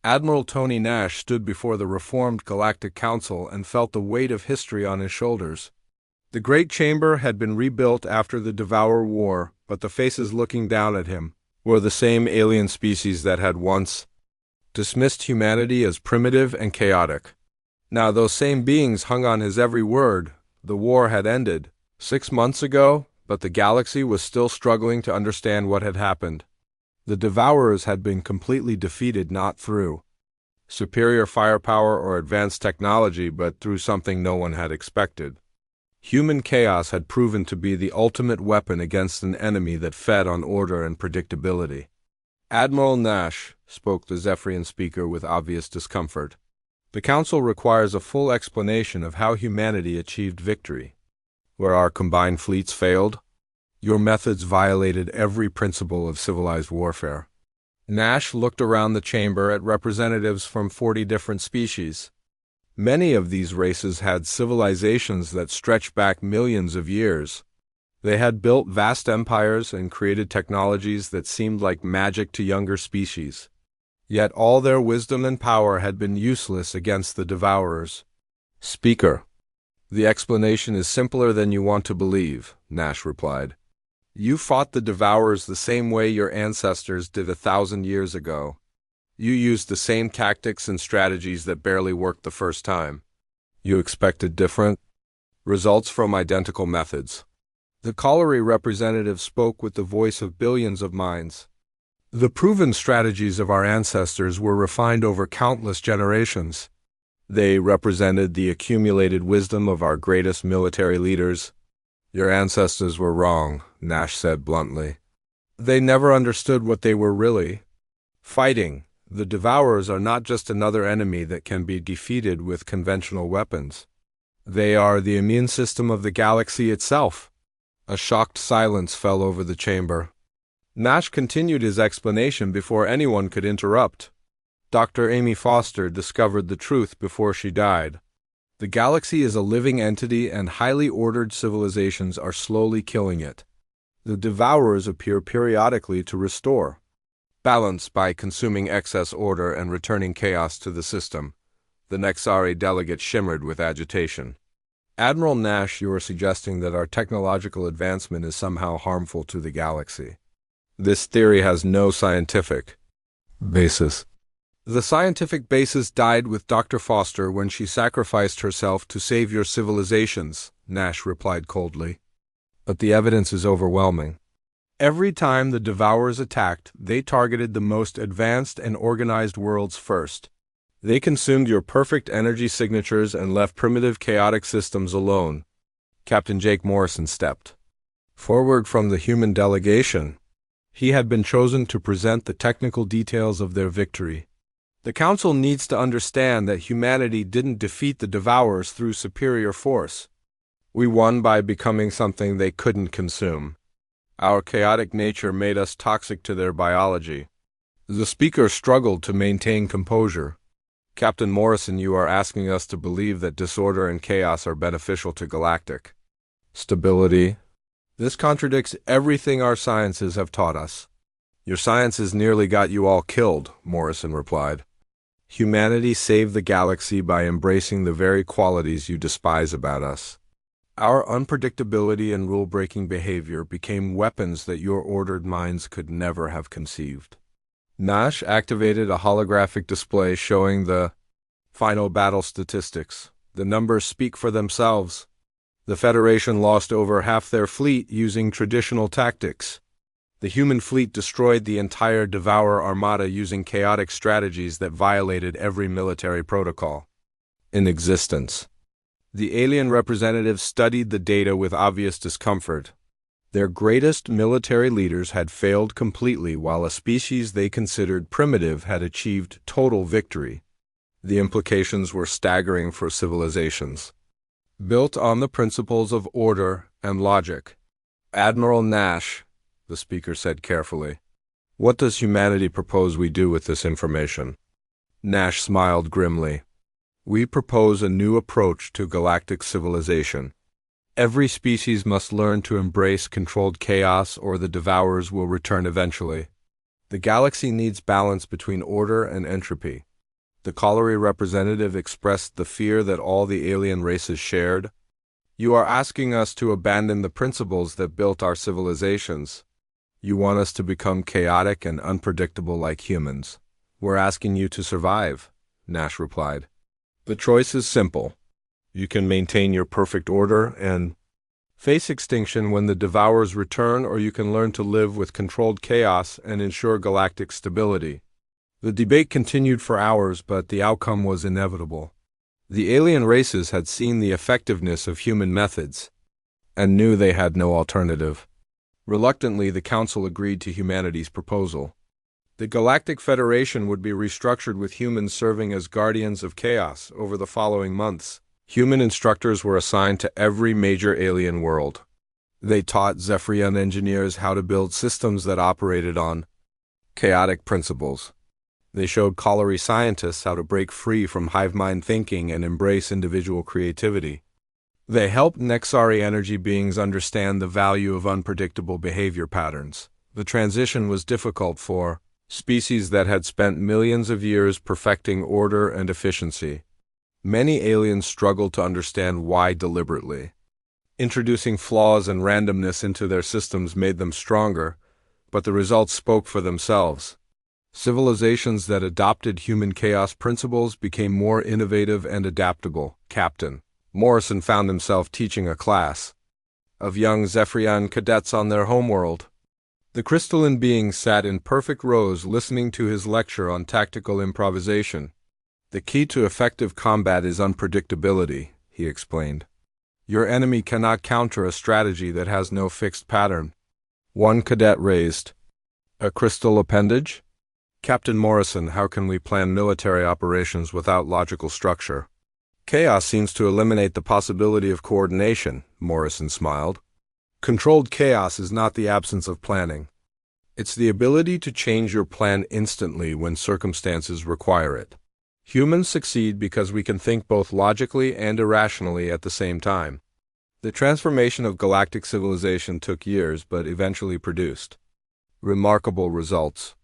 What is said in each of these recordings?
Admiral Tony Nash stood before the reformed Galactic Council and felt the weight of history on his shoulders. The Great Chamber had been rebuilt after the Devour War, but the faces looking down at him were the same alien species that had once dismissed humanity as primitive and chaotic. Now those same beings hung on his every word. The war had ended 6 months ago, but the galaxy was still struggling to understand what had happened. The Devourers had been completely defeated not through superior firepower or advanced technology, but through something no one had expected. Human chaos had proven to be the ultimate weapon against an enemy that fed on order and predictability. Admiral Nash, spoke the Zephyrian speaker with obvious discomfort. The Council requires a full explanation of how humanity achieved victory. Where our combined fleets failed, your methods violated every principle of civilized warfare. Nash looked around the chamber at representatives from 40 different species. Many of these races had civilizations that stretched back millions of years. They had built vast empires and created technologies that seemed like magic to younger species. Yet all their wisdom and power had been useless against the Devourers. Speaker, the explanation is simpler than you want to believe, Nash replied. You fought the Devourers the same way your ancestors did 1,000 years ago. You used the same tactics and strategies that barely worked the first time. You expected different results from identical methods. The Colliery representative spoke with the voice of billions of minds. The proven strategies of our ancestors were refined over countless generations. They represented the accumulated wisdom of our greatest military leaders. Your ancestors were wrong, Nash said bluntly. They never understood what they were really fighting. The Devourers are not just another enemy that can be defeated with conventional weapons. They are the immune system of the galaxy itself. A shocked silence fell over the chamber. Nash continued his explanation before anyone could interrupt. Dr. Amy Foster discovered the truth before she died. The galaxy is a living entity, and highly ordered civilizations are slowly killing it. The Devourers appear periodically to restore balance by consuming excess order and returning chaos to the system. The Nexari delegate shimmered with agitation. Admiral Nash, you are suggesting that our technological advancement is somehow harmful to the galaxy. This theory has no scientific basis. The scientific basis died with Dr. Foster when she sacrificed herself to save your civilizations, Nash replied coldly. But the evidence is overwhelming. Every time the Devourers attacked, they targeted the most advanced and organized worlds first. They consumed your perfect energy signatures and left primitive chaotic systems alone. Captain Jake Morrison stepped forward from the human delegation. He had been chosen to present the technical details of their victory. The Council needs to understand that humanity didn't defeat the Devourers through superior force. We won by becoming something they couldn't consume. Our chaotic nature made us toxic to their biology. The speaker struggled to maintain composure. Captain Morrison, you are asking us to believe that disorder and chaos are beneficial to galactic stability. This contradicts everything our sciences have taught us. Your sciences nearly got you all killed, Morrison replied. Humanity saved the galaxy by embracing the very qualities you despise about us. Our unpredictability and rule-breaking behavior became weapons that your ordered minds could never have conceived. Nash activated a holographic display showing the final battle statistics. The numbers speak for themselves. The Federation lost over half their fleet using traditional tactics. The human fleet destroyed the entire Devourer armada using chaotic strategies that violated every military protocol in existence. The alien representatives studied the data with obvious discomfort. Their greatest military leaders had failed completely, while a species they considered primitive had achieved total victory. The implications were staggering for civilizations built on the principles of order and logic. Admiral Nash, the speaker said carefully, what does humanity propose we do with this information? Nash smiled grimly. We propose a new approach to galactic civilization. Every species must learn to embrace controlled chaos, or the Devourers will return eventually. The galaxy needs balance between order and entropy. The colliery representative expressed the fear that all the alien races shared. You are asking us to abandon the principles that built our civilizations. You want us to become chaotic and unpredictable like humans. We're asking you to survive, Nash replied. The choice is simple. You can maintain your perfect order and face extinction when the Devourers return, or you can learn to live with controlled chaos and ensure galactic stability. The debate continued for hours, but the outcome was inevitable. The alien races had seen the effectiveness of human methods and knew they had no alternative. Reluctantly, the Council agreed to humanity's proposal. The Galactic Federation would be restructured with humans serving as guardians of chaos over the following months. Human instructors were assigned to every major alien world. They taught Zephyrian engineers how to build systems that operated on chaotic principles. They showed colliery scientists how to break free from hive-mind thinking and embrace individual creativity. They helped Nexari energy beings understand the value of unpredictable behavior patterns. The transition was difficult for species that had spent millions of years perfecting order and efficiency. Many aliens struggled to understand why deliberately. Introducing flaws and randomness into their systems made them stronger, but the results spoke for themselves. Civilizations that adopted human chaos principles became more innovative and adaptable. Captain Morrison found himself teaching a class of young Zephyrian cadets on their homeworld. The crystalline beings sat in perfect rows listening to his lecture on tactical improvisation. The key to effective combat is unpredictability, he explained. Your enemy cannot counter a strategy that has no fixed pattern. One cadet raised a crystal appendage? Captain Morrison, how can we plan military operations without logical structure? Chaos seems to eliminate the possibility of coordination, Morrison smiled. Controlled chaos is not the absence of planning. It's the ability to change your plan instantly when circumstances require it. Humans succeed because we can think both logically and irrationally at the same time. The transformation of galactic civilization took years but eventually produced remarkable results.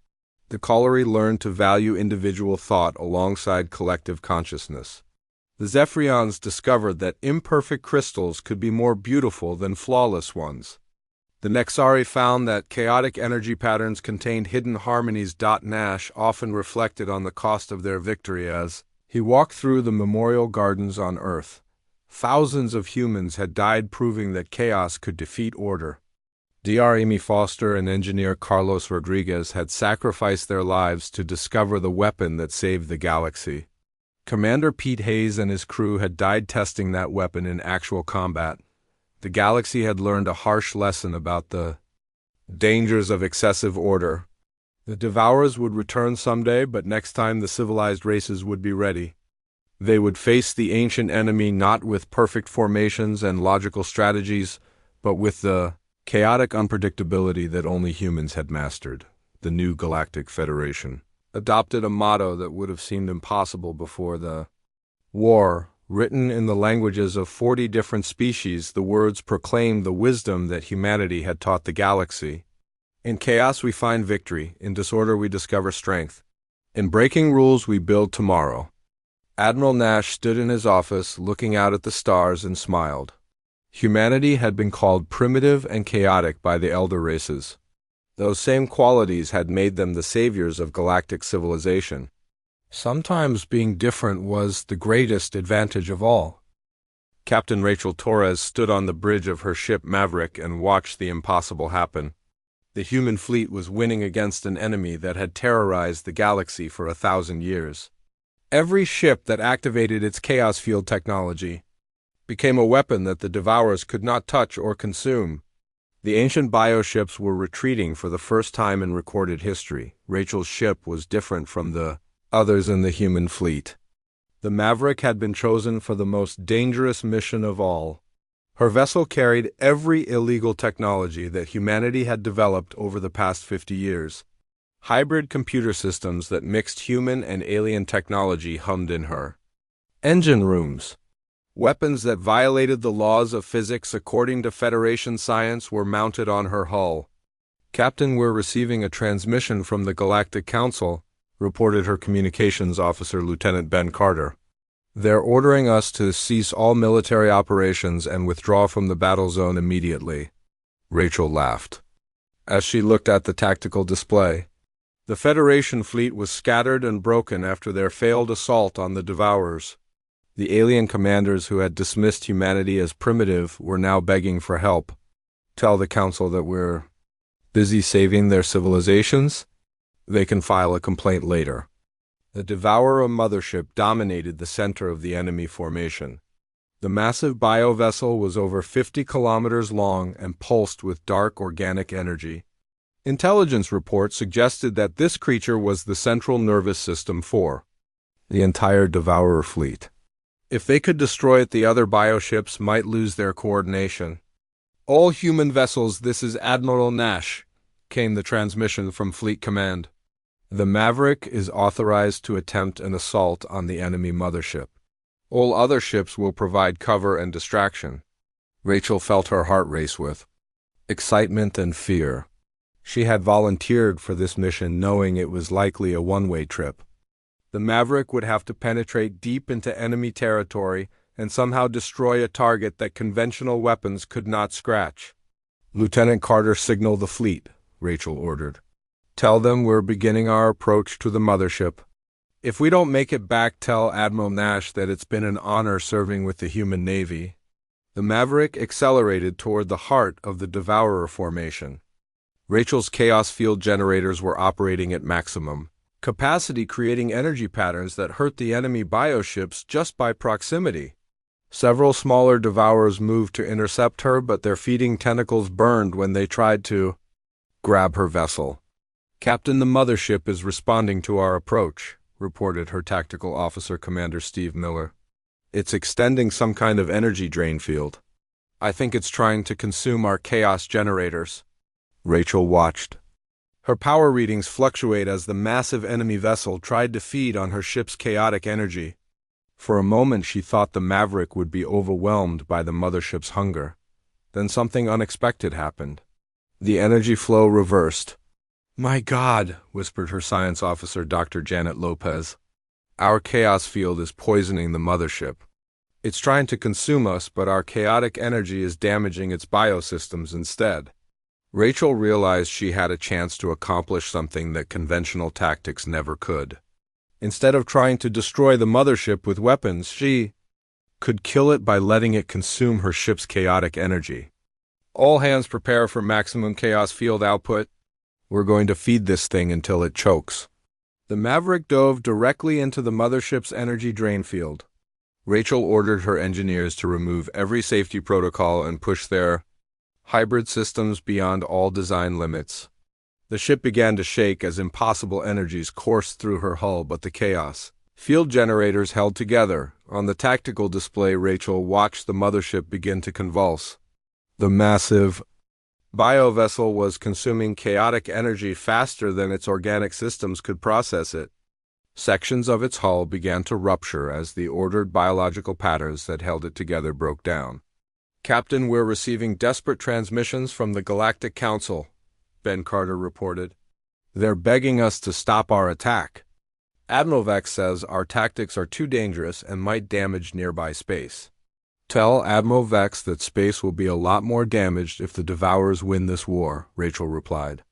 The colliery learned to value individual thought alongside collective consciousness. The Zephyrians discovered that imperfect crystals could be more beautiful than flawless ones. The Nexari found that chaotic energy patterns contained hidden harmonies. Nash often reflected on the cost of their victory as he walked through the memorial gardens on Earth. Thousands of humans had died proving that chaos could defeat order. Dr. Amy Foster and engineer Carlos Rodriguez had sacrificed their lives to discover the weapon that saved the galaxy. Commander Pete Hayes and his crew had died testing that weapon in actual combat. The galaxy had learned a harsh lesson about the dangers of excessive order. The Devourers would return someday, but next time the civilized races would be ready. They would face the ancient enemy not with perfect formations and logical strategies, but with the chaotic unpredictability that only humans had mastered. The new Galactic Federation adopted a motto that would have seemed impossible before the war. Written in the languages of 40 different species, the words proclaimed the wisdom that humanity had taught the galaxy. In chaos we find victory, in disorder we discover strength. In breaking rules we build tomorrow. Admiral Nash stood in his office, looking out at the stars, and smiled. Humanity had been called primitive and chaotic by the elder races. Those same qualities had made them the saviors of galactic civilization. Sometimes being different was the greatest advantage of all. Captain Rachel Torres stood on the bridge of her ship Maverick and watched the impossible happen. The human fleet was winning against an enemy that had terrorized the galaxy for 1,000 years. Every ship that activated its chaos field technology became a weapon that the Devourers could not touch or consume. The ancient bioships were retreating for the first time in recorded history. Rachel's ship was different from the others in the human fleet. The Maverick had been chosen for the most dangerous mission of all. Her vessel carried every illegal technology that humanity had developed over the past 50 years. Hybrid computer systems that mixed human and alien technology hummed in her engine rooms. Weapons that violated the laws of physics according to Federation science were mounted on her hull. Captain, we're receiving a transmission from the Galactic Council, reported her communications officer, Lieutenant Ben Carter. They're ordering us to cease all military operations and withdraw from the battle zone immediately. Rachel laughed as she looked at the tactical display. The Federation fleet was scattered and broken after their failed assault on the Devourers. The alien commanders who had dismissed humanity as primitive were now begging for help. Tell the Council that we're busy saving their civilizations? They can file a complaint later. The Devourer mothership dominated the center of the enemy formation. The massive biovessel was over 50 kilometers long and pulsed with dark organic energy. Intelligence reports suggested that this creature was the central nervous system for the entire Devourer fleet. If they could destroy it, the other bioships might lose their coordination. All human vessels, this is Admiral Nash, came the transmission from Fleet Command. The Maverick is authorized to attempt an assault on the enemy mothership. All other ships will provide cover and distraction. Rachel felt her heart race with excitement and fear. She had volunteered for this mission knowing it was likely a one-way trip. The Maverick would have to penetrate deep into enemy territory and somehow destroy a target that conventional weapons could not scratch. Lieutenant Carter, signal the fleet, Rachel ordered. Tell them we're beginning our approach to the mothership. If we don't make it back, tell Admiral Nash that it's been an honor serving with the human Navy. The Maverick accelerated toward the heart of the Devourer formation. Rachel's chaos field generators were operating at maximum capacity, creating energy patterns that hurt the enemy bioships just by proximity. Several smaller Devourers moved to intercept her, but their feeding tentacles burned when they tried to grab her vessel. Captain, the mothership is responding to our approach, reported her tactical officer, Commander Steve Miller. It's extending some kind of energy drain field. I think it's trying to consume our chaos generators. Rachel watched. Her power readings fluctuate as the massive enemy vessel tried to feed on her ship's chaotic energy. For a moment she thought the Maverick would be overwhelmed by the mothership's hunger. Then something unexpected happened. The energy flow reversed. My God, whispered her science officer, Dr. Janet Lopez. Our chaos field is poisoning the mothership. It's trying to consume us, but our chaotic energy is damaging its biosystems instead. Rachel realized she had a chance to accomplish something that conventional tactics never could. Instead of trying to destroy the mothership with weapons, she could kill it by letting it consume her ship's chaotic energy. All hands prepare for maximum chaos field output. We're going to feed this thing until it chokes. The Maverick dove directly into the mothership's energy drain field. Rachel ordered her engineers to remove every safety protocol and push their hybrid systems beyond all design limits. The ship began to shake as impossible energies coursed through her hull, but the chaos field generators held together. On the tactical display, Rachel watched the mothership begin to convulse. The massive biovessel was consuming chaotic energy faster than its organic systems could process it. Sections of its hull began to rupture as the ordered biological patterns that held it together broke down. Captain, we're receiving desperate transmissions from the Galactic Council, Ben Carter reported. They're begging us to stop our attack. Admiral Vex says our tactics are too dangerous and might damage nearby space. Tell Admiral Vex that space will be a lot more damaged if the Devourers win this war, Rachel replied.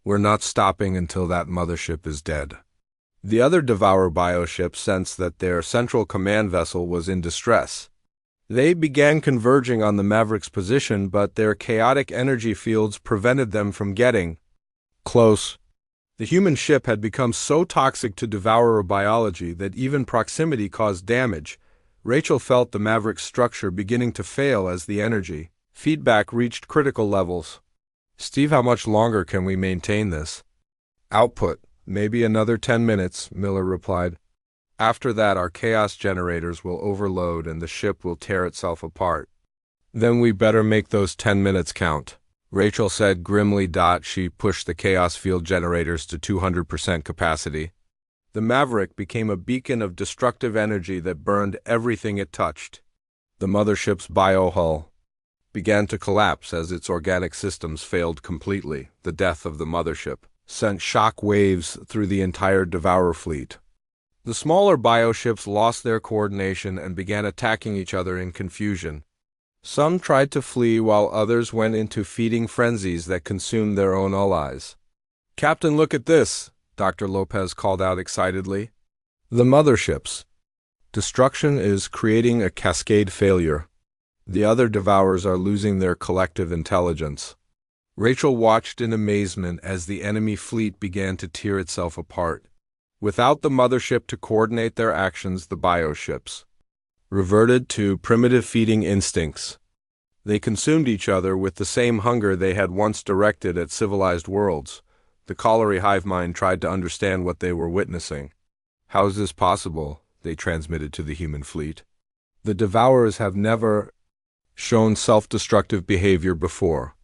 We're not stopping until that mothership is dead. The other Devourer bioships sensed that their central command vessel was in distress. They began converging on the Maverick's position, but their chaotic energy fields prevented them from getting close. The human ship had become so toxic to Devourer biology that even proximity caused damage. Rachel felt the Maverick's structure beginning to fail as the energy feedback reached critical levels. Steve, how much longer can we maintain this output? Maybe another 10 minutes, Miller replied. After that, our chaos generators will overload and the ship will tear itself apart. Then we better make those 10 minutes count, Rachel said grimly. She pushed the chaos field generators to 200% capacity. The Maverick became a beacon of destructive energy that burned everything it touched. The mothership's biohull began to collapse as its organic systems failed completely, the death of the mothership sent shock waves through the entire Devourer fleet. The smaller bioships lost their coordination and began attacking each other in confusion. Some tried to flee while others went into feeding frenzies that consumed their own allies. "Captain, look at this," Dr. Lopez called out excitedly. "The motherships. Destruction is creating a cascade failure. The other Devourers are losing their collective intelligence." Rachel watched in amazement as the enemy fleet began to tear itself apart. Without the mothership to coordinate their actions, the bioships reverted to primitive feeding instincts. They consumed each other with the same hunger they had once directed at civilized worlds. The colliery hive mind tried to understand what they were witnessing. "How is this possible?" they transmitted to the human fleet. "The Devourers have never shown self-destructive behavior before."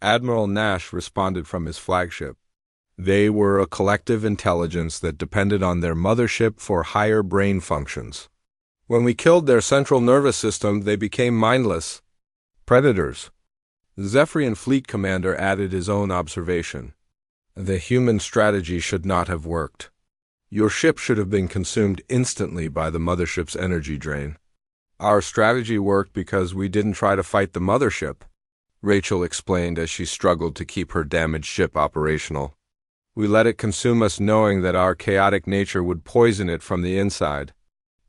Admiral Nash responded from his flagship. "They were a collective intelligence that depended on their mothership for higher brain functions. When we killed their central nervous system, they became mindless predators." The Zephyrian fleet commander added his own observation. "The human strategy should not have worked. Your ship should have been consumed instantly by the mothership's energy drain." "Our strategy worked because we didn't try to fight the mothership," Rachel explained as she struggled to keep her damaged ship operational. "We let it consume us knowing that our chaotic nature would poison it from the inside."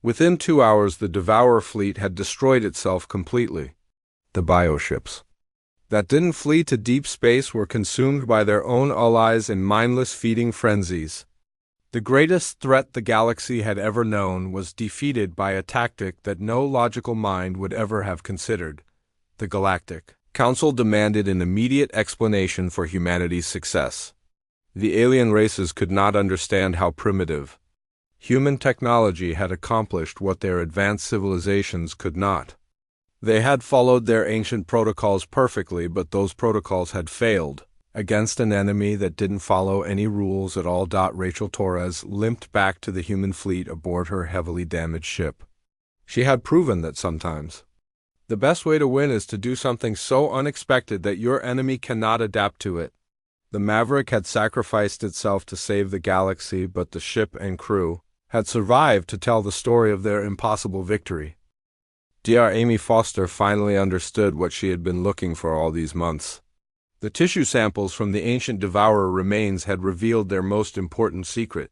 Within 2 hours, the Devourer fleet had destroyed itself completely. The bioships that didn't flee to deep space were consumed by their own allies in mindless feeding frenzies. The greatest threat the galaxy had ever known was defeated by a tactic that no logical mind would ever have considered. The Galactic Council demanded an immediate explanation for humanity's success. The alien races could not understand how primitive human technology had accomplished what their advanced civilizations could not. They had followed their ancient protocols perfectly, but those protocols had failed against an enemy that didn't follow any rules at all. Rachel Torres limped back to the human fleet aboard her heavily damaged ship. She had proven that sometimes the best way to win is to do something so unexpected that your enemy cannot adapt to it. The Maverick had sacrificed itself to save the galaxy, but the ship and crew had survived to tell the story of their impossible victory. Dr. Amy Foster finally understood what she had been looking for all these months. The tissue samples from the ancient Devourer remains had revealed their most important secret.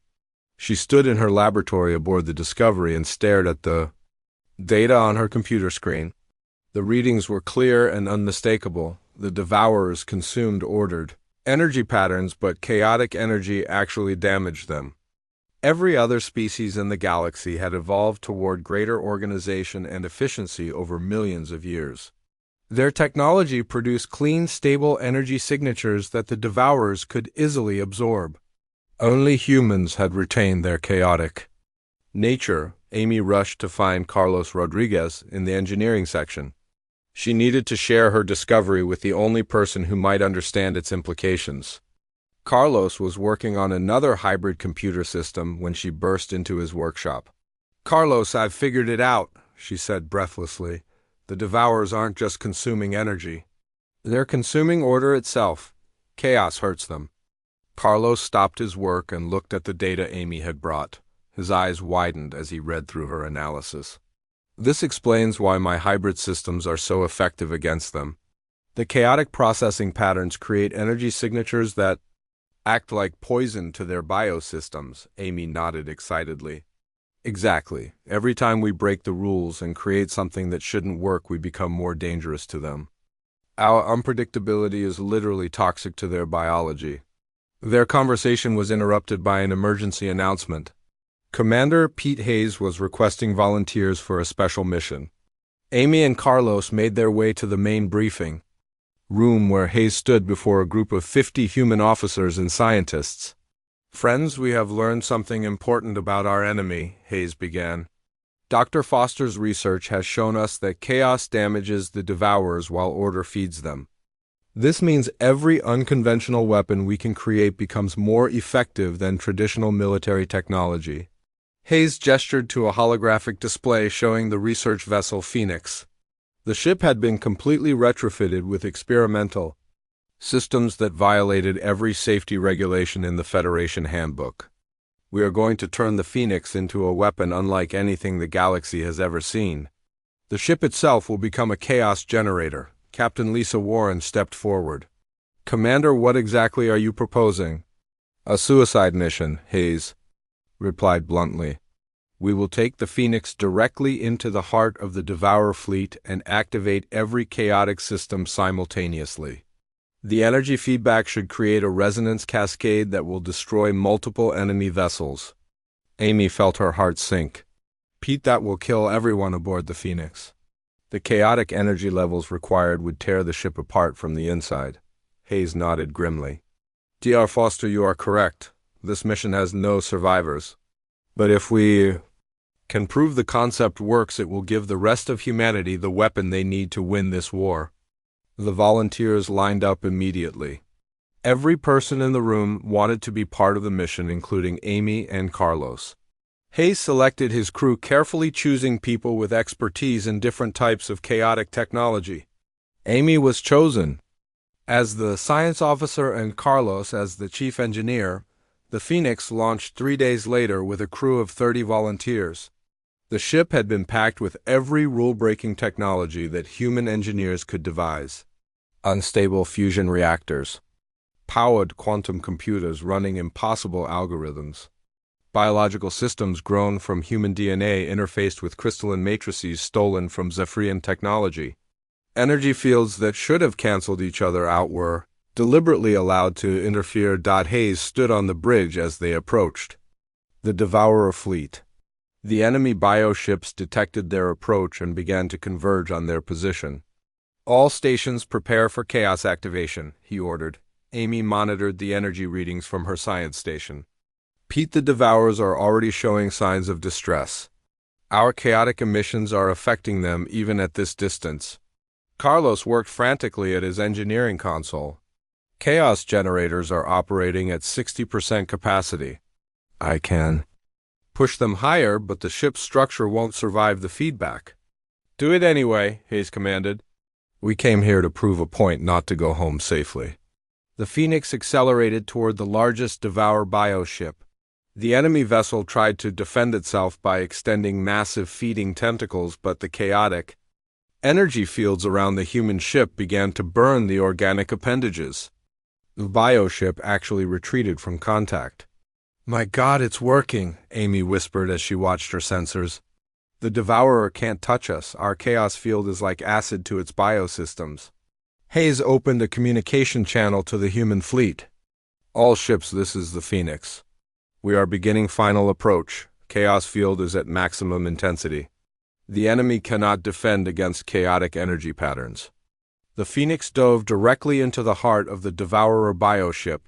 She stood in her laboratory aboard the Discovery and stared at the data on her computer screen. The readings were clear and unmistakable. The Devourers consumed ordered energy patterns, but chaotic energy actually damaged them. Every other species in the galaxy had evolved toward greater organization and efficiency over millions of years. Their technology produced clean, stable energy signatures that the Devourers could easily absorb. Only humans had retained their chaotic nature. Amy rushed to find Carlos Rodriguez in the engineering section. She needed to share her discovery with the only person who might understand its implications. Carlos was working on another hybrid computer system when she burst into his workshop. "Carlos, I've figured it out," she said breathlessly. "The Devourers aren't just consuming energy. They're consuming order itself. Chaos hurts them." Carlos stopped his work and looked at the data Amy had brought. His eyes widened as he read through her analysis. "This explains why my hybrid systems are so effective against them. The chaotic processing patterns create energy signatures that act like poison to their biosystems." Amy nodded excitedly. "Exactly. Every time we break the rules and create something that shouldn't work, we become more dangerous to them. Our unpredictability is literally toxic to their biology." Their conversation was interrupted by an emergency announcement. Commander Pete Hayes was requesting volunteers for a special mission. Amy and Carlos made their way to the main briefing room where Hayes stood before a group of 50 human officers and scientists. "Friends, we have learned something important about our enemy," Hayes began. "Dr. Foster's research has shown us that chaos damages the Devourers while order feeds them. This means every unconventional weapon we can create becomes more effective than traditional military technology." Hayes gestured to a holographic display showing the research vessel Phoenix. The ship had been completely retrofitted with experimental Systems that violated every safety regulation in the Federation handbook. We are going to turn the Phoenix into a weapon unlike anything the galaxy has ever seen. The ship itself will become a chaos generator. Captain Lisa Warren stepped forward. Commander, what exactly are you proposing? A suicide mission, Hayes replied bluntly. We will take the Phoenix directly into the heart of the Devourer fleet and activate every chaotic system simultaneously. The energy feedback should create a resonance cascade that will destroy multiple enemy vessels. Amy felt her heart sink. Pete, that will kill everyone aboard the Phoenix. The chaotic energy levels required would tear the ship apart from the inside. Hayes nodded grimly. Dr. Foster, you are correct. This mission has no survivors. But if we can prove the concept works, it will give the rest of humanity the weapon they need to win this war. The volunteers lined up immediately. Every person in the room wanted to be part of the mission, including Amy and Carlos. Hayes selected his crew, carefully choosing people with expertise in different types of chaotic technology. Amy was chosen as the science officer and Carlos as the chief engineer. The Phoenix launched 3 days later with a crew of 30 volunteers. The ship had been packed with every rule-breaking technology that human engineers could devise. Unstable fusion reactors, powered quantum computers running impossible algorithms, biological systems grown from human DNA interfaced with crystalline matrices stolen from Zephyrian technology. Energy fields that should have canceled each other out were deliberately allowed to interfere. Hayes stood on the bridge as they approached. The Devourer fleet. The enemy bioships detected their approach and began to converge on their position. All stations prepare for chaos activation, he ordered. Amy monitored the energy readings from her science station. Pete, the Devourers are already showing signs of distress. Our chaotic emissions are affecting them even at this distance. Carlos worked frantically at his engineering console. Chaos generators are operating at 60% capacity. I can push them higher, but the ship's structure won't survive the feedback. Do it anyway, Hayes commanded. We came here to prove a point, not to go home safely. The Phoenix accelerated toward the largest Devourer bioship. The enemy vessel tried to defend itself by extending massive feeding tentacles, but the chaotic energy fields around the human ship began to burn the organic appendages. The bioship actually retreated from contact. My God, it's working, Amy whispered as she watched her sensors. The Devourer can't touch us. Our chaos field is like acid to its biosystems. Hayes opened a communication channel to the human fleet. All ships, this is the Phoenix. We are beginning final approach. Chaos field is at maximum intensity. The enemy cannot defend against chaotic energy patterns. The Phoenix dove directly into the heart of the Devourer bioship.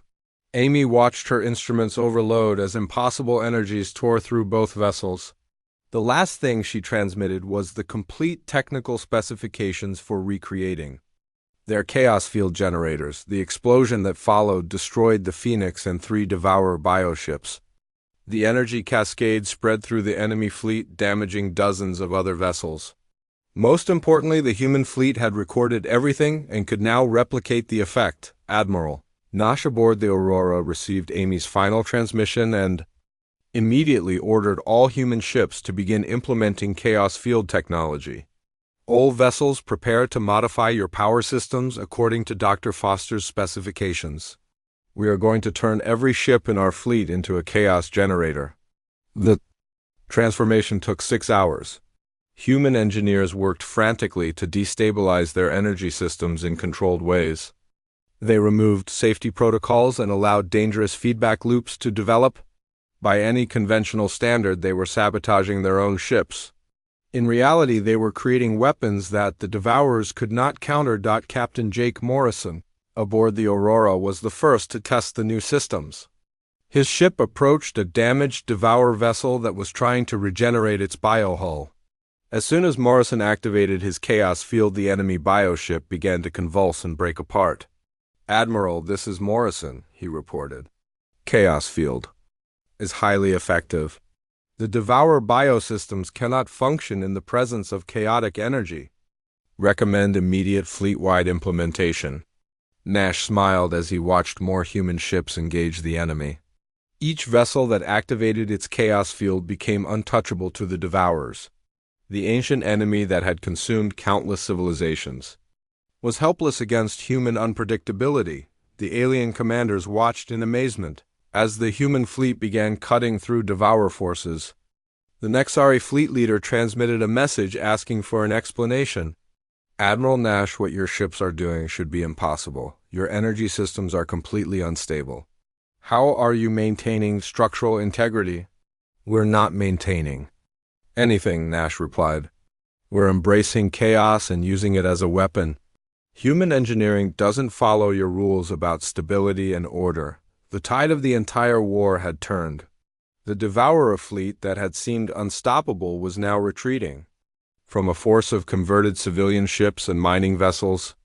Amy watched her instruments overload as impossible energies tore through both vessels. The last thing she transmitted was the complete technical specifications for recreating their chaos field generators. The explosion that followed destroyed the Phoenix and 3 Devourer bioships. The energy cascade spread through the enemy fleet, damaging dozens of other vessels. Most importantly, the human fleet had recorded everything and could now replicate the effect. Admiral Nash aboard the Aurora received Amy's final transmission and immediately ordered all human ships to begin implementing chaos field technology. All vessels, prepare to modify your power systems according to Dr. Foster's specifications. We are going to turn every ship in our fleet into a chaos generator. The transformation took 6 hours. Human engineers worked frantically to destabilize their energy systems in controlled ways. They removed safety protocols and allowed dangerous feedback loops to develop. By any conventional standard, they were sabotaging their own ships. In reality, they were creating weapons that the Devourers could not counter. Captain Jake Morrison, aboard the Aurora, was the first to test the new systems. His ship approached a damaged Devourer vessel that was trying to regenerate its biohull. As soon as Morrison activated his chaos field, the enemy bioship began to convulse and break apart. Admiral, this is Morrison, he reported. Chaos field is highly effective. The Devourer biosystems cannot function in the presence of chaotic energy. Recommend immediate fleet-wide implementation. Nash smiled as he watched more human ships engage the enemy. Each vessel that activated its chaos field became untouchable to the Devourers. The ancient enemy that had consumed countless civilizations was helpless against human unpredictability. The alien commanders watched in amazement as the human fleet began cutting through Devourer forces. The Nexari fleet leader transmitted a message asking for an explanation. Admiral Nash, what your ships are doing should be impossible. Your energy systems are completely unstable. How are you maintaining structural integrity? We're not maintaining anything, Nash replied. We're embracing chaos and using it as a weapon. Human engineering doesn't follow your rules about stability and order. The tide of the entire war had turned. The Devourer fleet that had seemed unstoppable was now retreating. From a force of converted civilian ships and mining vessels,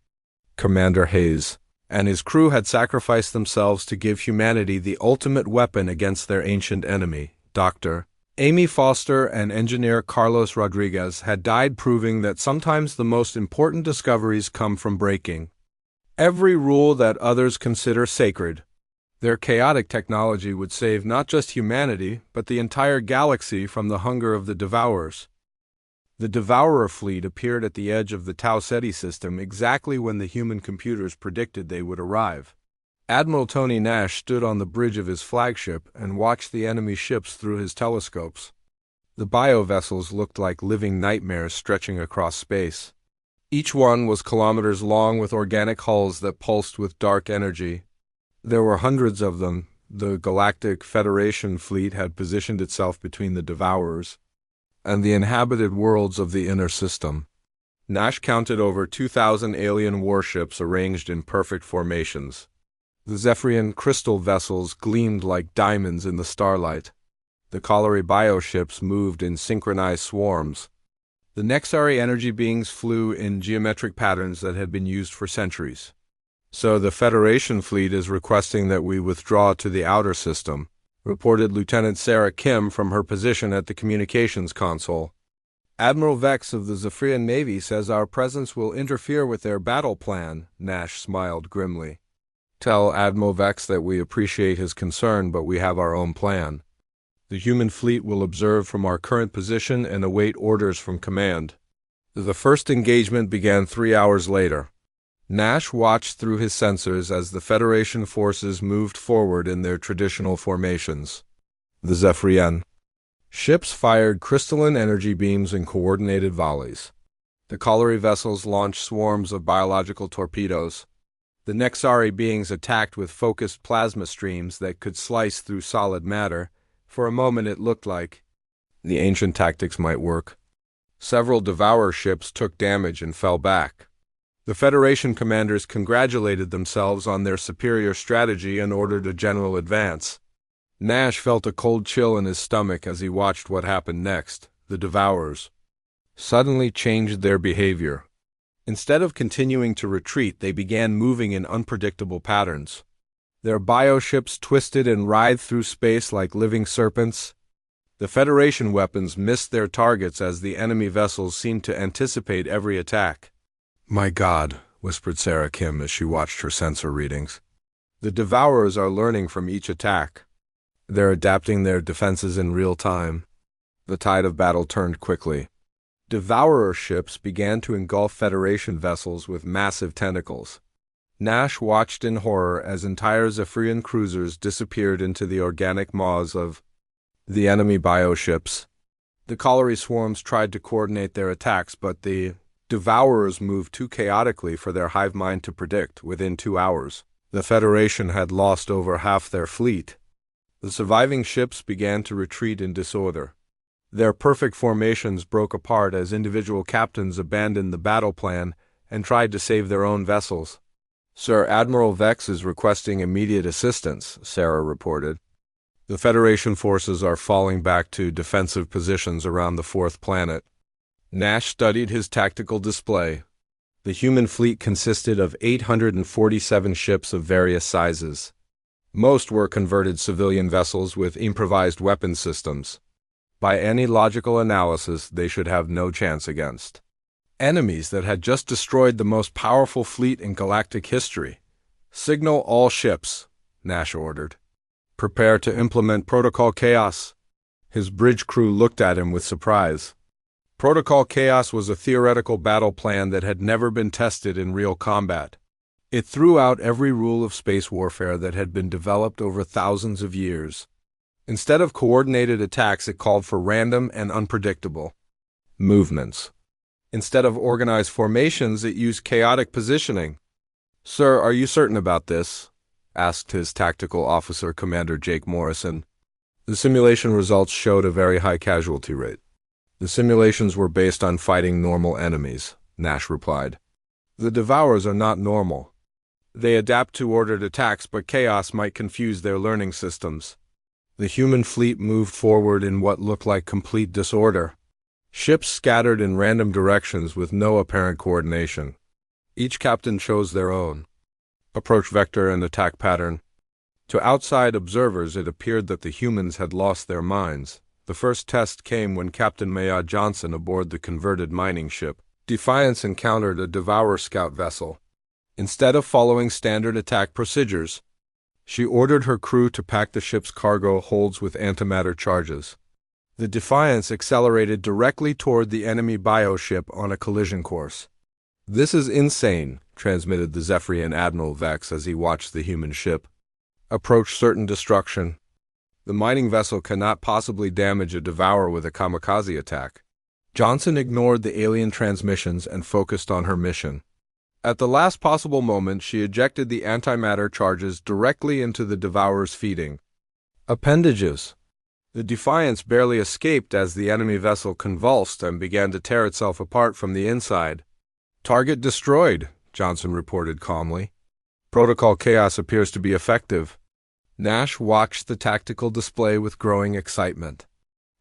Commander Hayes and his crew had sacrificed themselves to give humanity the ultimate weapon against their ancient enemy. Dr. Amy Foster and engineer Carlos Rodriguez had died, proving that sometimes the most important discoveries come from breaking every rule that others consider sacred. Their chaotic technology would save not just humanity, but the entire galaxy from the hunger of the Devourers. The Devourer fleet appeared at the edge of the Tau Ceti system exactly when the human computers predicted they would arrive. Admiral Tony Nash stood on the bridge of his flagship and watched the enemy ships through his telescopes. The bio-vessels looked like living nightmares stretching across space. Each one was kilometers long with organic hulls that pulsed with dark energy. There were hundreds of them. The Galactic Federation fleet had positioned itself between the Devourers and the inhabited worlds of the inner system. Nash counted over 2,000 alien warships arranged in perfect formations. The Zephyrian crystal vessels gleamed like diamonds in the starlight. The Colliery bioships moved in synchronized swarms. The Nexari energy beings flew in geometric patterns that had been used for centuries. So the Federation fleet is requesting that we withdraw to the outer system, reported Lieutenant Sarah Kim from her position at the communications console. Admiral Vex of the Zephyrian Navy says our presence will interfere with their battle plan, Nash smiled grimly. Tell Admiral Vex that we appreciate his concern, but we have our own plan. The human fleet will observe from our current position and await orders from command. The first engagement began 3 hours later. Nash watched through his sensors as the Federation forces moved forward in their traditional formations. The Zephyrian ships fired crystalline energy beams in coordinated volleys. The Colliery vessels launched swarms of biological torpedoes. The Nexari beings attacked with focused plasma streams that could slice through solid matter. For a moment it looked like the ancient tactics might work. Several Devourer ships took damage and fell back. The Federation commanders congratulated themselves on their superior strategy and ordered a general advance. Nash felt a cold chill in his stomach as he watched what happened next. The Devourers suddenly changed their behavior. Instead of continuing to retreat, they began moving in unpredictable patterns. Their bioships twisted and writhed through space like living serpents. The Federation weapons missed their targets as the enemy vessels seemed to anticipate every attack. My God, whispered Sarah Kim as she watched her sensor readings. The Devourers are learning from each attack. They're adapting their defenses in real time. The tide of battle turned quickly. Devourer ships began to engulf Federation vessels with massive tentacles. Nash watched in horror as entire Zephyrian cruisers disappeared into the organic maws of the enemy bioships. The Colliery swarms tried to coordinate their attacks, but the Devourers moved too chaotically for their hive mind to predict. Within 2 hours, the Federation had lost over half their fleet. The surviving ships began to retreat in disorder. Their perfect formations broke apart as individual captains abandoned the battle plan and tried to save their own vessels. Sir Admiral Vex is requesting immediate assistance, Sarah reported. The Federation forces are falling back to defensive positions around the fourth planet. Nash studied his tactical display. The human fleet consisted of 847 ships of various sizes. Most were converted civilian vessels with improvised weapon systems. By any logical analysis, they should have no chance against enemies that had just destroyed the most powerful fleet in galactic history. Signal all ships, Nash ordered. Prepare to implement Protocol Chaos. His bridge crew looked at him with surprise. Protocol Chaos was a theoretical battle plan that had never been tested in real combat. It threw out every rule of space warfare that had been developed over thousands of years. Instead of coordinated attacks, it called for random and unpredictable movements. Instead of organized formations, it used chaotic positioning. "Sir, are you certain about this?" asked his tactical officer, Commander Jake Morrison. The simulation results showed a very high casualty rate. The simulations were based on fighting normal enemies, Nash replied. The Devourers are not normal. They adapt to ordered attacks, but chaos might confuse their learning systems. The human fleet moved forward in what looked like complete disorder. Ships scattered in random directions with no apparent coordination. Each captain chose their own approach vector and attack pattern. To outside observers, it appeared that the humans had lost their minds. The first test came when Captain Mayad Johnson aboard the converted mining ship Defiance encountered a Devourer scout vessel. Instead of following standard attack procedures, she ordered her crew to pack the ship's cargo holds with antimatter charges. The Defiance accelerated directly toward the enemy bioship on a collision course. "This is insane," transmitted the Zephyrian Admiral Vex as he watched the human ship approach certain destruction. "The mining vessel cannot possibly damage a Devourer with a kamikaze attack." Johnson ignored the alien transmissions and focused on her mission. At the last possible moment, she ejected the antimatter charges directly into the Devourer's feeding appendages. The Defiance barely escaped as the enemy vessel convulsed and began to tear itself apart from the inside. "Target destroyed," Johnson reported calmly. "Protocol Chaos appears to be effective." Nash watched the tactical display with growing excitement.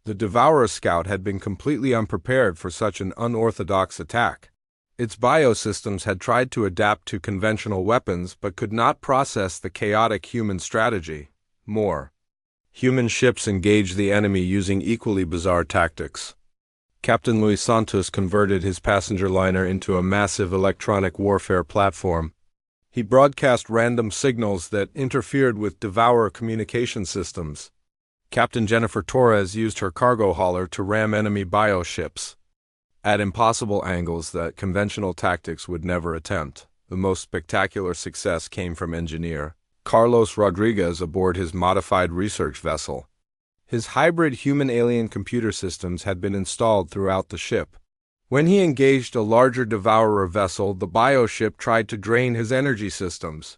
The Devourer scout had been completely unprepared for such an unorthodox attack. Its biosystems had tried to adapt to conventional weapons but could not process the chaotic human strategy. More. Human ships engaged the enemy using equally bizarre tactics. Captain Luis Santos converted his passenger liner into a massive electronic warfare platform. He broadcast random signals that interfered with Devourer communication systems. Captain Jennifer Torres used her cargo hauler to ram enemy bioships at impossible angles that conventional tactics would never attempt. The most spectacular success came from engineer Carlos Rodriguez aboard his modified research vessel. His hybrid human-alien computer systems had been installed throughout the ship. When he engaged a larger Devourer vessel, the bioship tried to drain his energy systems.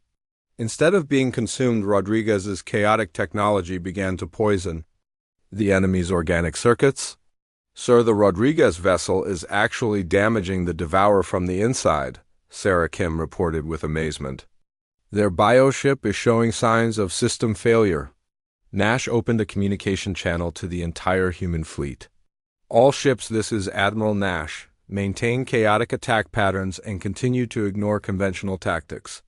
Instead of being consumed, Rodriguez's chaotic technology began to poison the enemy's organic circuits. "Sir, the Rodriguez vessel is actually damaging the Devourer from the inside," Sarah Kim reported with amazement. "Their bioship is showing signs of system failure." Nash opened a communication channel to the entire human fleet. "All ships, this is Admiral Nash. Maintain chaotic attack patterns and continue to ignore conventional tactics.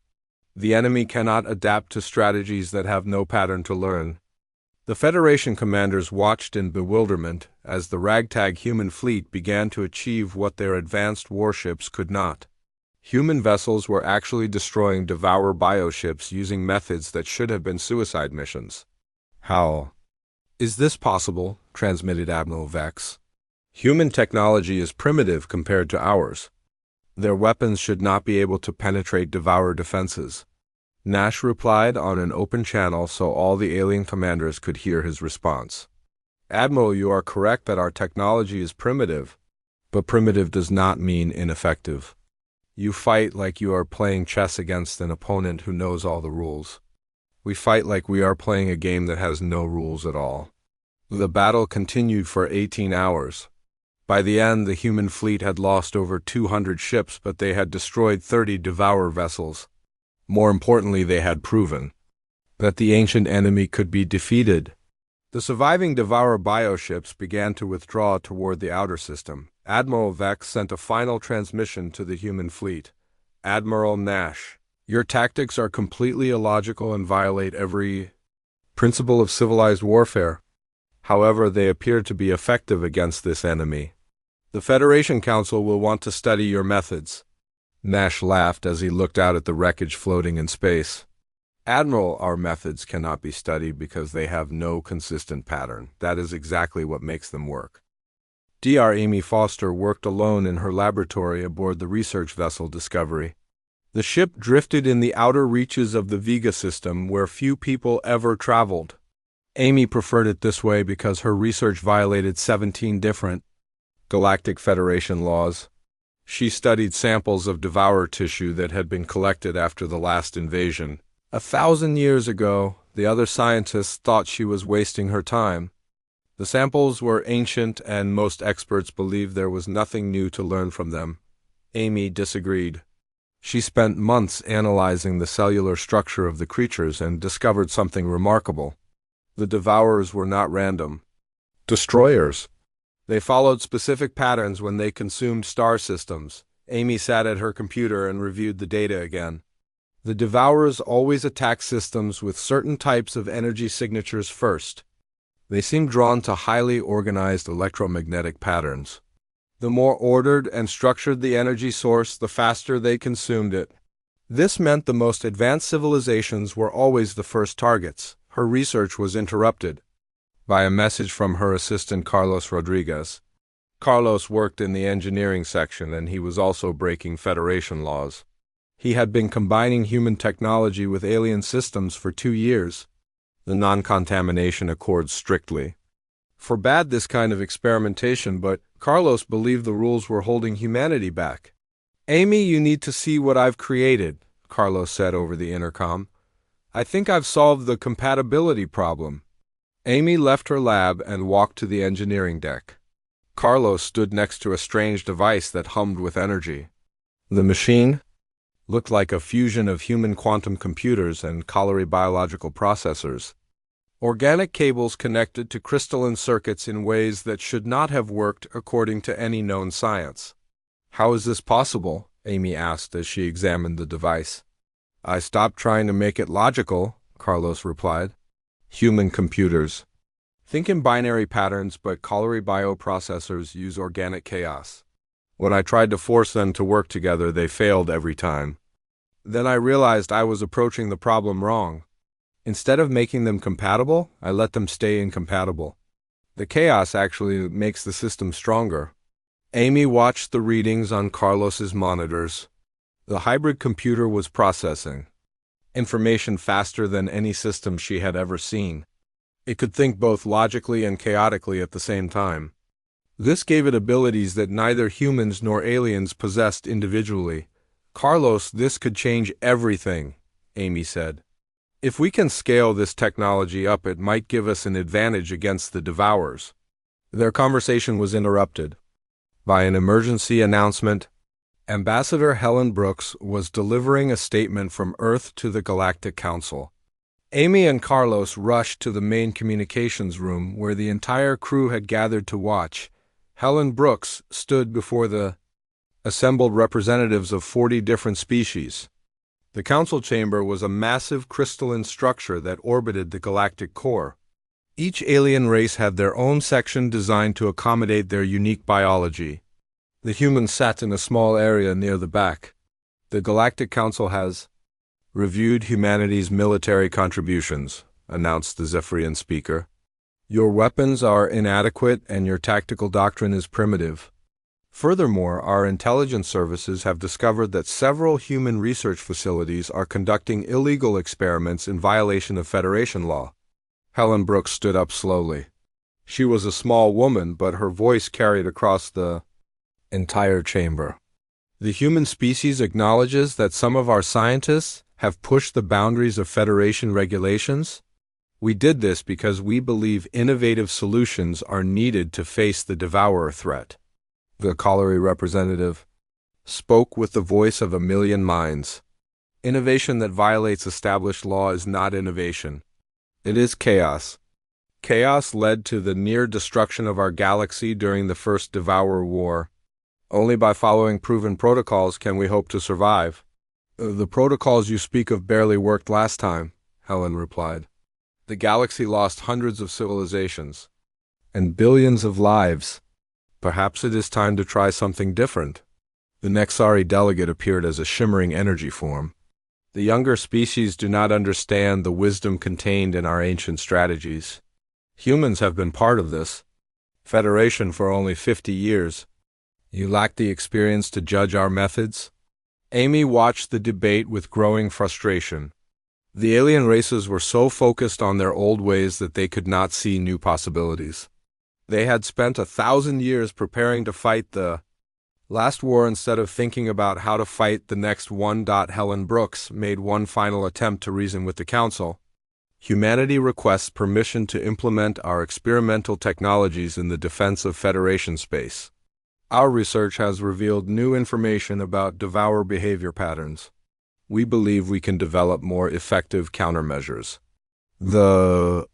The enemy cannot adapt to strategies that have no pattern to learn." The Federation commanders watched in bewilderment as the ragtag human fleet began to achieve what their advanced warships could not. Human vessels were actually destroying Devourer bioships using methods that should have been suicide missions. "How is this possible?" transmitted Admiral Vex. "Human technology is primitive compared to ours. Their weapons should not be able to penetrate Devourer defenses." Nash replied on an open channel so all the alien commanders could hear his response. "Admiral, you are correct that our technology is primitive, but primitive does not mean ineffective. You fight like you are playing chess against an opponent who knows all the rules. We fight like we are playing a game that has no rules at all." The battle continued for 18 hours. By the end, the human fleet had lost over 200 ships, but they had destroyed 30 Devourer vessels. More importantly, they had proven that the ancient enemy could be defeated. The surviving Devourer bioships began to withdraw toward the outer system. Admiral Vex sent a final transmission to the human fleet. "Admiral Nash, your tactics are completely illogical and violate every principle of civilized warfare. However, they appear to be effective against this enemy. The Federation Council will want to study your methods. Nash laughed as he looked out at the wreckage floating in space. Admiral, our methods cannot be studied because they have no consistent pattern. That is exactly what makes them work. Dr. Amy Foster worked alone in her laboratory aboard the research vessel Discovery. The ship drifted in the outer reaches of the Vega system where few people ever traveled. Amy preferred it this way because her research violated 17 different Galactic Federation laws. She studied samples of devourer tissue that had been collected after the last invasion. 1,000 years ago, the other scientists thought she was wasting her time. The samples were ancient and most experts believed there was nothing new to learn from them. Amy disagreed. She spent months analyzing the cellular structure of the creatures and discovered something remarkable. The devourers were not random destroyers. They followed specific patterns when they consumed star systems. Amy sat at her computer and reviewed the data again. The devourers always attack systems with certain types of energy signatures first. They seemed drawn to highly organized electromagnetic patterns. The more ordered and structured the energy source, the faster they consumed it. This meant the most advanced civilizations were always the first targets. Her research was interrupted by a message from her assistant Carlos Rodriguez. Carlos worked in the engineering section and he was also breaking Federation laws. He had been combining human technology with alien systems for 2 years. The non-contamination accords strictly forbade this kind of experimentation, but Carlos believed the rules were holding humanity back. "Amy, you need to see what I've created," Carlos said over the intercom. "I think I've solved the compatibility problem." Amy left her lab and walked to the engineering deck. Carlos stood next to a strange device that hummed with energy. The machine looked like a fusion of human quantum computers and colliery biological processors. Organic cables connected to crystalline circuits in ways that should not have worked according to any known science. "How is this possible?" Amy asked as she examined the device. "I stopped trying to make it logical," Carlos replied. "Human computers think in binary patterns, but colliery bioprocessors use organic chaos. When I tried to force them to work together, they failed every time. Then I realized I was approaching the problem wrong. Instead of making them compatible, I let them stay incompatible. The chaos actually makes the system stronger." Amy watched the readings on Carlos's monitors. The hybrid computer was processing information faster than any system she had ever seen. It could think both logically and chaotically at the same time. This gave it abilities that neither humans nor aliens possessed individually. "Carlos, this could change everything," Amy said. "If we can scale this technology up, it might give us an advantage against the devourers." Their conversation was interrupted by an emergency announcement. Ambassador Helen Brooks was delivering a statement from Earth to the Galactic Council. Amy and Carlos rushed to the main communications room where the entire crew had gathered to watch. Helen Brooks stood before the assembled representatives of 40 different species. The council chamber was a massive crystalline structure that orbited the galactic core. Each alien race had their own section designed to accommodate their unique biology. The humans sat in a small area near the back. "The Galactic Council has reviewed humanity's military contributions," announced the Zephyrian speaker. "Your weapons are inadequate and your tactical doctrine is primitive. Furthermore, our intelligence services have discovered that several human research facilities are conducting illegal experiments in violation of Federation law." Helen Brooks stood up slowly. She was a small woman, but her voice carried across the entire chamber. "The human species acknowledges that some of our scientists have pushed the boundaries of Federation regulations. We did this because we believe innovative solutions are needed to face the devourer threat." The colliery representative spoke with the voice of a million minds. "Innovation that violates established law is not innovation. It is chaos. Chaos led to the near destruction of our galaxy during the first Devourer War. Only by following proven protocols can we hope to survive." "The protocols you speak of barely worked last time," Helen replied. "The galaxy lost hundreds of civilizations and billions of lives. Perhaps it is time to try something different." The Nexari delegate appeared as a shimmering energy form. The younger species do not understand the wisdom contained in our ancient strategies. Humans have been part of this Federation for only 50 years. You lack the experience to judge our methods? Amy watched the debate with growing frustration. The alien races were so focused on their old ways that they could not see new possibilities. They had spent 1,000 years preparing to fight the last war instead of thinking about how to fight the next one. Helen Brooks made one final attempt to reason with the Council. Humanity requests permission to implement our experimental technologies in the defense of Federation space. Our research has revealed new information about devourer behavior patterns. We believe we can develop more effective countermeasures. The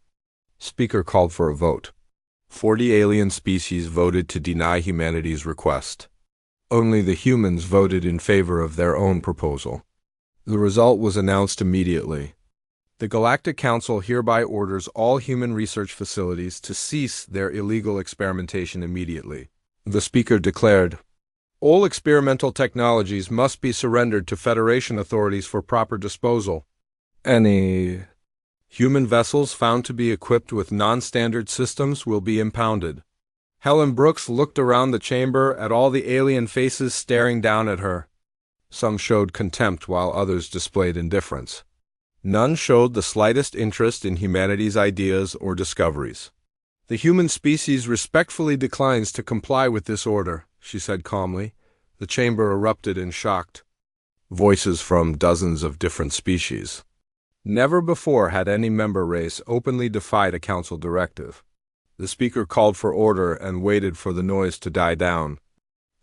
speaker called for a vote. 40 alien species voted to deny humanity's request. Only the humans voted in favor of their own proposal. The result was announced immediately. The Galactic Council hereby orders all human research facilities to cease their illegal experimentation immediately. The speaker declared, "All experimental technologies must be surrendered to Federation authorities for proper disposal. Any human vessels found to be equipped with non-standard systems will be impounded." Helen Brooks looked around the chamber at all the alien faces staring down at her. Some showed contempt while others displayed indifference. None showed the slightest interest in humanity's ideas or discoveries. "The human species respectfully declines to comply with this order," she said calmly. The chamber erupted in shocked voices from dozens of different species. Never before had any member race openly defied a council directive. The speaker called for order and waited for the noise to die down.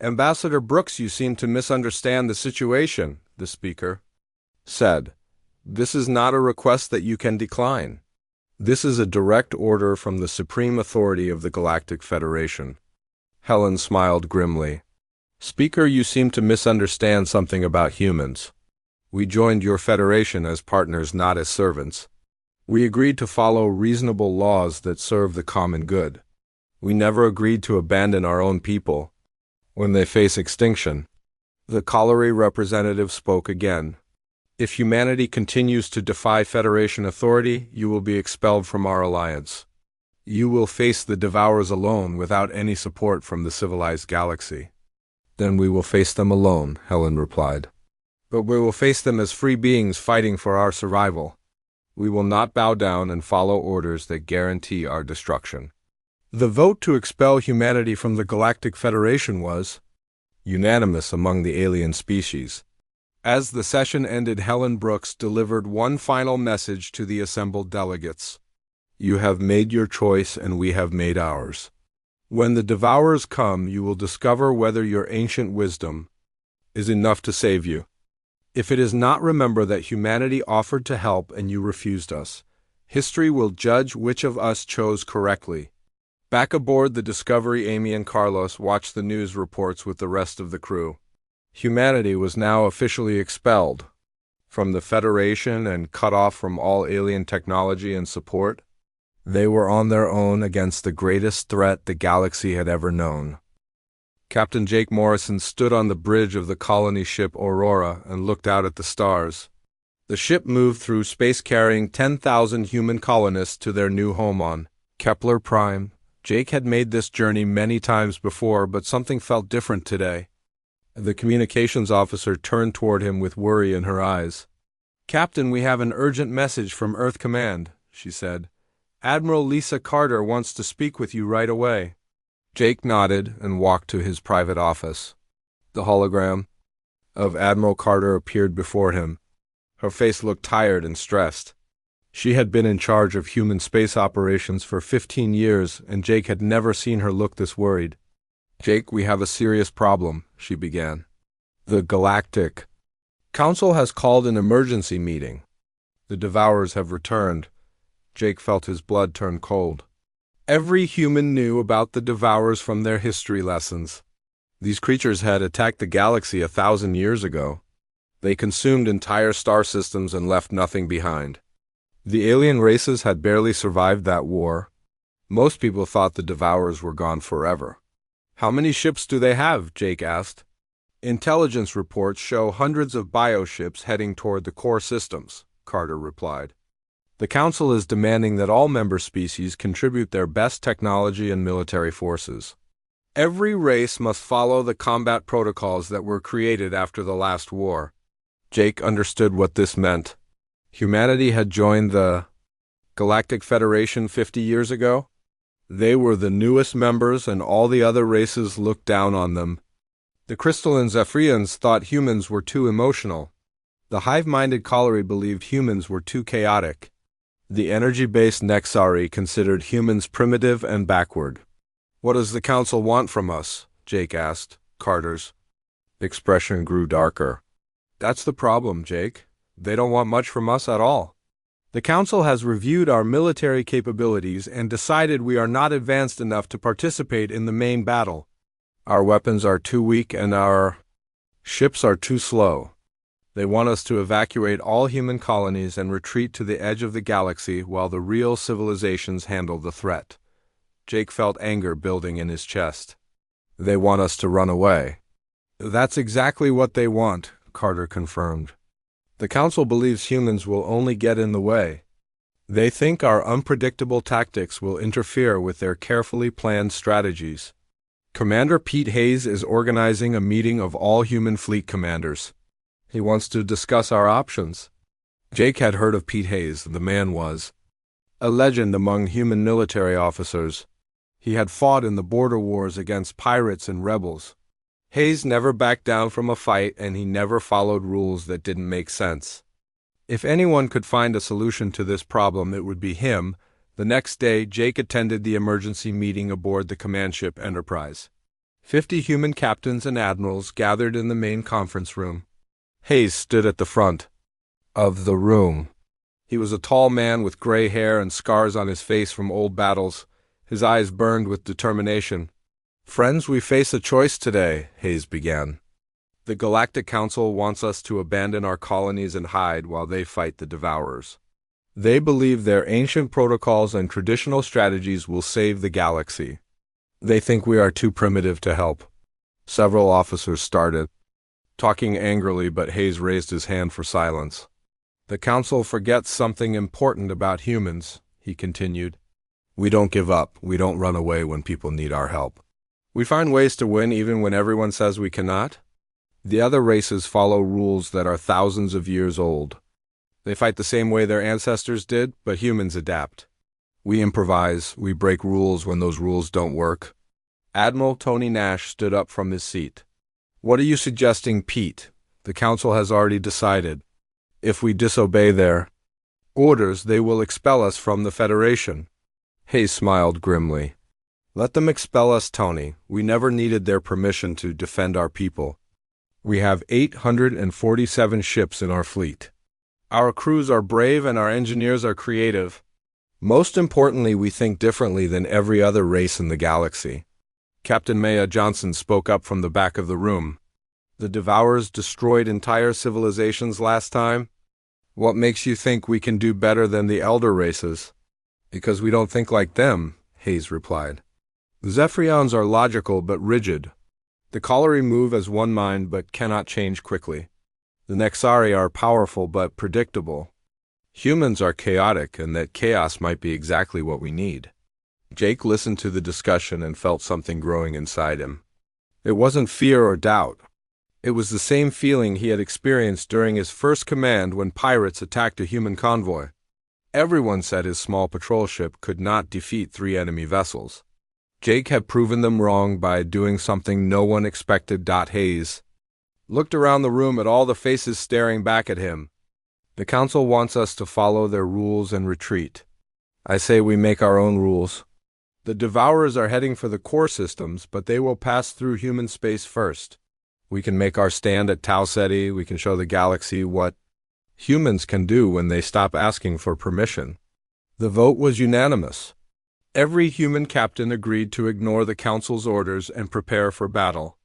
"Ambassador Brooks, you seem to misunderstand the situation," the speaker said. "This is not a request that you can decline. This is a direct order from the supreme authority of the Galactic Federation." Helen smiled grimly. "Speaker, you seem to misunderstand something about humans. We joined your federation as partners, not as servants. We agreed to follow reasonable laws that serve the common good. We never agreed to abandon our own people when they face extinction." The Colliery representative spoke again. "If humanity continues to defy Federation authority, you will be expelled from our alliance. You will face the Devourers alone without any support from the civilized galaxy." "Then we will face them alone," Helen replied. "But we will face them as free beings fighting for our survival. We will not bow down and follow orders that guarantee our destruction." The vote to expel humanity from the Galactic Federation was unanimous among the alien species. As the session ended, Helen Brooks delivered one final message to the assembled delegates. "You have made your choice and we have made ours. When the Devourers come, you will discover whether your ancient wisdom is enough to save you. If it is not, remember that humanity offered to help and you refused us. History will judge which of us chose correctly." Back aboard the Discovery, Amy and Carlos watched the news reports with the rest of the crew. Humanity was now officially expelled from the Federation and cut off from all alien technology and support. They were on their own against the greatest threat the galaxy had ever known. Captain Jake Morrison stood on the bridge of the colony ship Aurora and looked out at the stars. The ship moved through space carrying 10,000 human colonists to their new home on Kepler Prime. Jake had made this journey many times before, but something felt different today. The communications officer turned toward him with worry in her eyes. "Captain, we have an urgent message from Earth Command," she said. "Admiral Lisa Carter wants to speak with you right away." Jake nodded and walked to his private office. The hologram of Admiral Carter appeared before him. Her face looked tired and stressed. She had been in charge of human space operations for 15 years, and Jake had never seen her look this worried. "Jake, we have a serious problem," she began. "The Galactic Council has called an emergency meeting. The Devourers have returned." Jake felt his blood turn cold. Every human knew about the Devourers from their history lessons. These creatures had attacked the galaxy 1,000 years ago. They consumed entire star systems and left nothing behind. The alien races had barely survived that war. Most people thought the Devourers were gone forever. "How many ships do they have?" Jake asked. Intelligence reports show hundreds of bioships heading toward the core systems, Carter replied. The Council is demanding that all member species contribute their best technology and military forces. Every race must follow the combat protocols that were created after the last war. Jake understood what this meant. Humanity had joined the Galactic Federation 50 years ago. They were the newest members and all the other races looked down on them. The crystalline Zephyrians thought humans were too emotional. The hive-minded Colliery believed humans were too chaotic. The energy-based Nexari considered humans primitive and backward. "What does the Council want from us?" Jake asked. Carter's expression grew darker. "That's the problem, Jake. They don't want much from us at all. The Council has reviewed our military capabilities and decided we are not advanced enough to participate in the main battle. Our weapons are too weak and our ships are too slow. They want us to evacuate all human colonies and retreat to the edge of the galaxy while the real civilizations handle the threat." Jake felt anger building in his chest. "They want us to run away." "That's exactly what they want," Carter confirmed. "The Council believes humans will only get in the way. They think our unpredictable tactics will interfere with their carefully planned strategies. Commander Pete Hayes is organizing a meeting of all human fleet commanders. He wants to discuss our options." Jake had heard of Pete Hayes. The man was a legend among human military officers. He had fought in the border wars against pirates and rebels. Hayes never backed down from a fight, and he never followed rules that didn't make sense. If anyone could find a solution to this problem, it would be him. The next day, Jake attended the emergency meeting aboard the command ship Enterprise. 50 human captains and admirals gathered in the main conference room. Hayes stood at the front of the room. He was a tall man with gray hair and scars on his face from old battles. His eyes burned with determination. "Friends, we face a choice today," Hayes began. "The Galactic Council wants us to abandon our colonies and hide while they fight the Devourers. They believe their ancient protocols and traditional strategies will save the galaxy. They think we are too primitive to help." Several officers started talking angrily, but Hayes raised his hand for silence. "The Council forgets something important about humans," he continued. "We don't give up. We don't run away when people need our help. We find ways to win even when everyone says we cannot. The other races follow rules that are thousands of years old. They fight the same way their ancestors did, but humans adapt. We improvise. We break rules when those rules don't work." Admiral Tony Nash stood up from his seat. "What are you suggesting, Pete? The Council has already decided. If we disobey their orders, they will expel us from the Federation." Hayes smiled grimly. "Let them expel us, Tony. We never needed their permission to defend our people. We have 847 ships in our fleet. Our crews are brave and our engineers are creative. Most importantly, we think differently than every other race in the galaxy." Captain Maya Johnson spoke up from the back of the room. "The Devourers destroyed entire civilizations last time. What makes you think we can do better than the elder races?" "Because we don't think like them," Hayes replied. "The Zephyrians are logical but rigid. The Colliery move as one mind but cannot change quickly. The Nexari are powerful but predictable. Humans are chaotic, and that chaos might be exactly what we need." Jake listened to the discussion and felt something growing inside him. It wasn't fear or doubt. It was the same feeling he had experienced during his first command when pirates attacked a human convoy. Everyone said his small patrol ship could not defeat 3 enemy vessels. Jake had proven them wrong by doing something no one expected. Hayes looked around the room at all the faces staring back at him. "The Council wants us to follow their rules and retreat. I say we make our own rules. The Devourers are heading for the core systems, but they will pass through human space first. We can make our stand at Tau Ceti. We can show the galaxy what humans can do when they stop asking for permission." The vote was unanimous. Every human captain agreed to ignore the Council's orders and prepare for battle.